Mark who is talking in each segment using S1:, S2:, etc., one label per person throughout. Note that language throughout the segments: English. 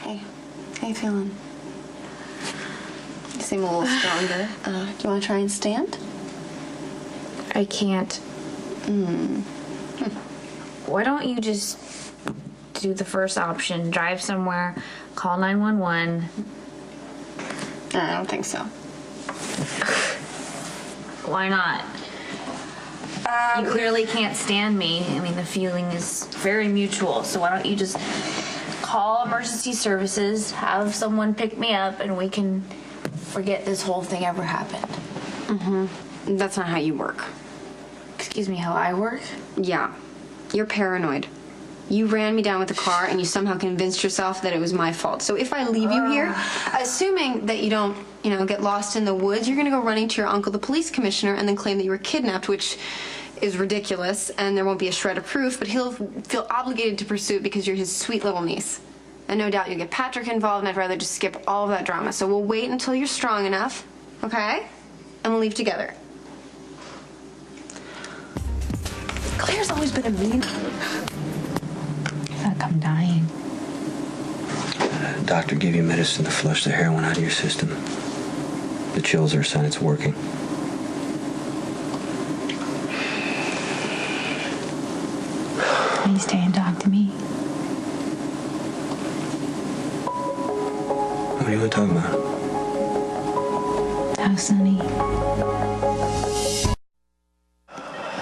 S1: Hey, how you feeling? You seem a little stronger. Do you want to try and stand?
S2: I can't. Why don't you just do the first option, drive somewhere, call 911.
S1: I don't think so.
S2: Why not? You clearly can't stand me. I mean, the feeling is very mutual, so why don't you just call emergency services, have someone pick me up, and we can forget this whole thing ever happened.
S1: That's not how you work.
S2: Excuse me, how I work?
S1: Yeah. You're paranoid. You ran me down with the car and you somehow convinced yourself that it was my fault. So if I leave you here, assuming that you don't, get lost in the woods, you're gonna go running to your uncle, the police commissioner, and then claim that you were kidnapped, which is ridiculous, and there won't be a shred of proof, but he'll feel obligated to pursue it because you're his sweet little niece. And no doubt you'll get Patrick involved, and I'd rather just skip all of that drama. So we'll wait until you're strong enough, okay? And we'll leave together.
S2: Claire's always been a mean. I feel like I'm dying.
S3: Doctor gave you medicine to flush the heroin out of your system. The chills are a sign it's working.
S2: Please stay and talk to me.
S3: What do you want to talk about?
S2: How sunny.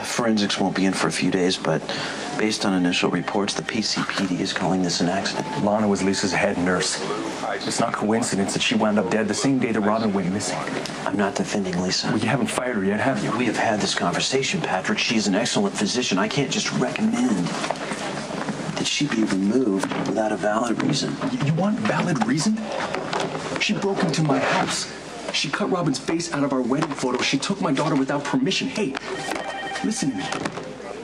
S4: Forensics won't be in for a few days, but based on initial reports, the PCPD is calling this an accident.
S5: Lana was Lisa's head nurse. It's not coincidence that she wound up dead the same day that Robin went missing.
S4: I'm not defending Lisa.
S5: Well, you haven't fired her yet, have you?
S4: We have had this conversation, Patrick. She's an excellent physician. I can't just recommend that she be removed without a valid reason.
S5: You want valid reason? She broke into my house. She cut Robin's face out of our wedding photo. She took my daughter without permission. Hey, listen to me.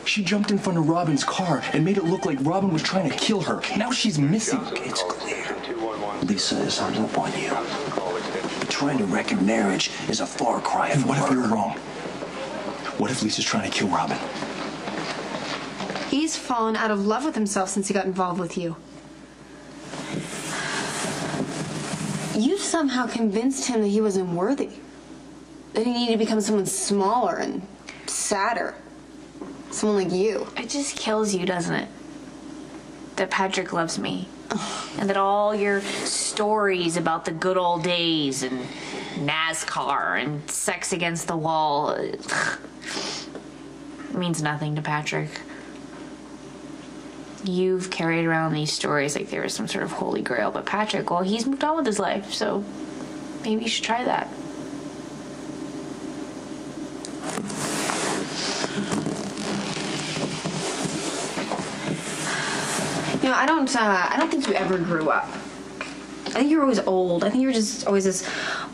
S5: She jumped in front of Robin's car and made it look like Robin was trying to kill her. Now she's missing.
S4: It's clear. Lisa is hung up on you. But trying to wreck your marriage is a far cry from
S5: And what if
S4: murder.
S5: you're wrong? What if Lisa's trying to kill Robin?
S1: He's fallen out of love with himself since he got involved with you. You've somehow convinced him that he wasn't worthy. That he needed to become someone smaller and sadder. Someone like you.
S2: It just kills you, doesn't it? That Patrick loves me. And that all your stories about the good old days and NASCAR and sex against the wall it means nothing to Patrick. You've carried around these stories like they were some sort of holy grail, but Patrick, well, he's moved on with his life, so maybe you should try that.
S1: I don't think you ever grew up. I think you were always old. I think you were just always this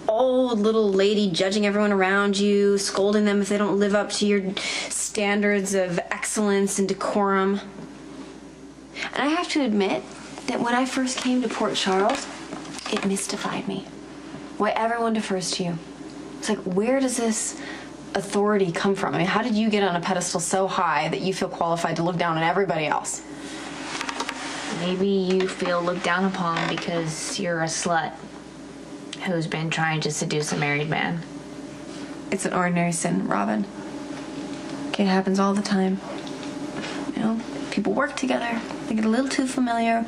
S1: old little lady judging everyone around you, scolding them if they don't live up to your standards of excellence and decorum. And I have to admit that when I first came to Port Charles, it mystified me. Why everyone defers to you. It's like, where does this authority come from? I mean, how did you get on a pedestal so high that you feel qualified to look down on everybody else?
S2: Maybe you feel looked down upon because you're a slut who's been trying to seduce a married man.
S1: It's an ordinary sin, Robin. Okay, it happens all the time. People work together, they get a little too familiar.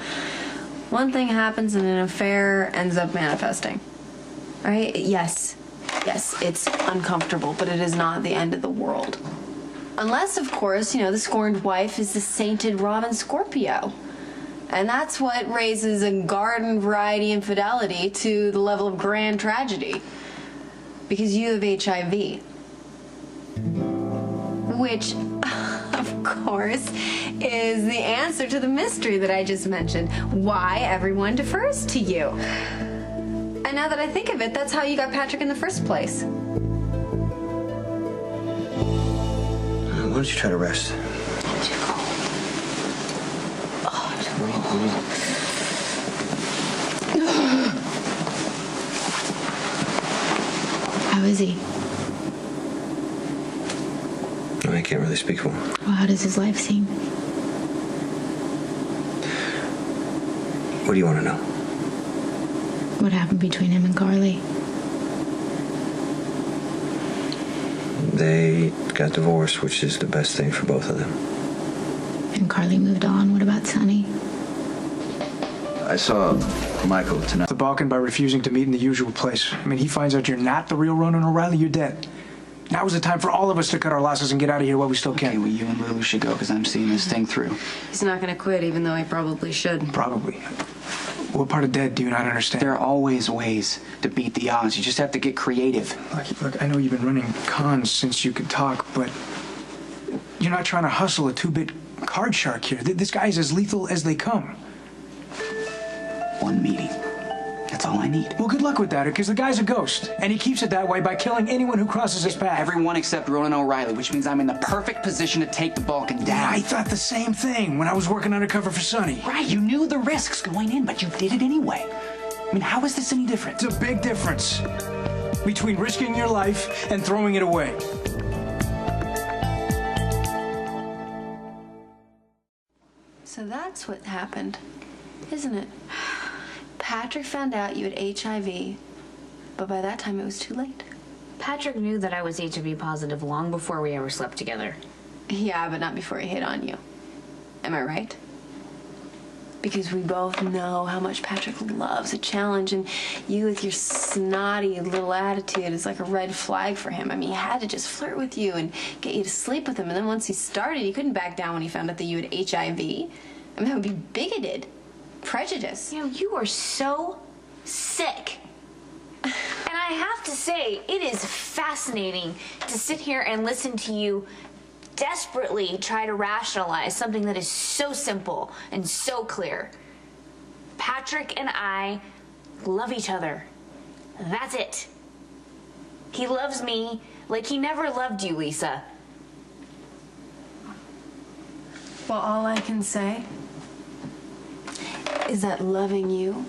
S1: One thing happens and an affair ends up manifesting. Right? Yes, it's uncomfortable, but it is not the end of the world. Unless, of course, the scorned wife is the sainted Robin Scorpio. And that's what raises a garden variety infidelity to the level of grand tragedy. Because you have HIV. Which, of course, is the answer to the mystery that I just mentioned. Why everyone defers to you. And now that I think of it, that's how you got Patrick in the first place.
S3: Why don't you try to rest?
S2: How is he?
S3: I can't really speak for him.
S2: Well, how does his life seem?
S3: What do you want to know?
S6: What happened between him and Carly?
S3: They got divorced, which is the best thing for both of them.
S6: And Carly moved on. What about Sonny?
S3: I saw Michael tonight.
S7: The Balkan by refusing to meet in the usual place. I mean, he finds out you're not the real Ronan O'Reilly, you're dead. Now is the time for all of us to cut our losses and get out of here while we still can.
S8: Okay, well, you and Lulu should go because I'm seeing this thing through.
S1: He's not gonna quit, even though he probably should.
S7: Probably. What part of dead do you not understand?
S8: There are always ways to beat the odds. You just have to get creative.
S7: Look, I know you've been running cons since you could talk, but you're not trying to hustle a two-bit card shark here. This guy's as lethal as they come.
S8: One meeting. That's all I need.
S7: Well, good luck with that, because the guy's a ghost, and he keeps it that way by killing anyone who crosses his path.
S8: Everyone except Ronan O'Reilly, which means I'm in the perfect position to take the Balkan down.
S7: Yeah, I thought the same thing when I was working undercover for Sonny.
S8: Right, you knew the risks going in, but you did it anyway. I mean, how is this any different?
S7: It's a big difference between risking your life and throwing it away.
S1: So that's what happened, isn't it? Patrick found out you had HIV, but by that time it was too late.
S2: Patrick knew that I was HIV positive long before we ever slept together.
S1: Yeah, but not before he hit on you. Am I right? Because we both know how much Patrick loves a challenge, and you with your snotty little attitude is like a red flag for him. I mean, he had to just flirt with you and get you to sleep with him, and then once he started, he couldn't back down when he found out that you had HIV. I mean, that would be bigoted. Prejudice.
S2: You know, you are so sick. And I have to say, it is fascinating to sit here and listen to you desperately try to rationalize something that is so simple and so clear. Patrick and I love each other. That's it. He loves me like he never loved you, Lisa.
S1: Well, all I can say is that loving you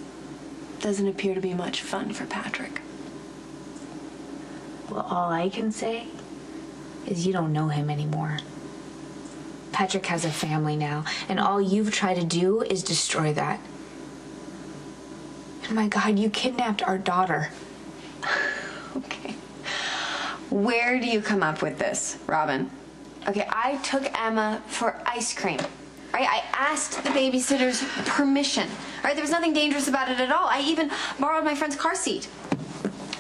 S1: doesn't appear to be much fun for Patrick.
S2: Well, all I can say is you don't know him anymore. Patrick has a family now, and all you've tried to do is destroy that. And my God, you kidnapped our daughter.
S1: Okay. Where do you come up with this, Robin? Okay, I took Emma for ice cream. Right? I asked the babysitter's permission. Right? There was nothing dangerous about it at all. I even borrowed my friend's car seat.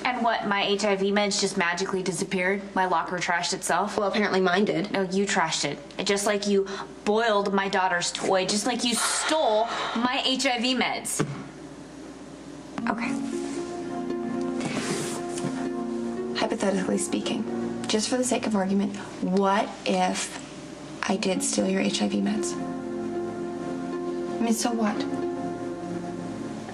S2: And what, my HIV meds just magically disappeared? My locker trashed itself?
S1: Well, apparently mine did.
S2: No, you trashed it. Just like you boiled my daughter's toy, just like you stole my HIV meds.
S1: Okay. Hypothetically speaking, just for the sake of argument, what if I did steal your HIV meds? I mean, so what?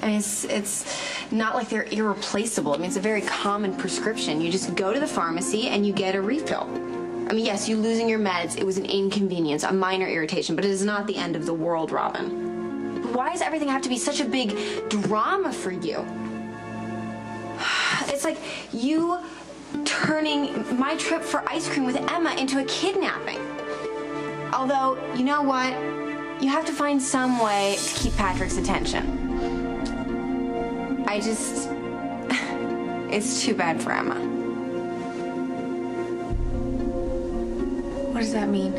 S1: I mean, it's not like they're irreplaceable. I mean, it's a very common prescription. You just go to the pharmacy and you get a refill. I mean, yes, you losing your meds, it was an inconvenience, a minor irritation, but it is not the end of the world, Robin. Why does everything have to be such a big drama for you? It's like you turning my trip for ice cream with Emma into a kidnapping. Although, you know what? You have to find some way to keep Patrick's attention. It's too bad for Emma.
S2: What does that mean?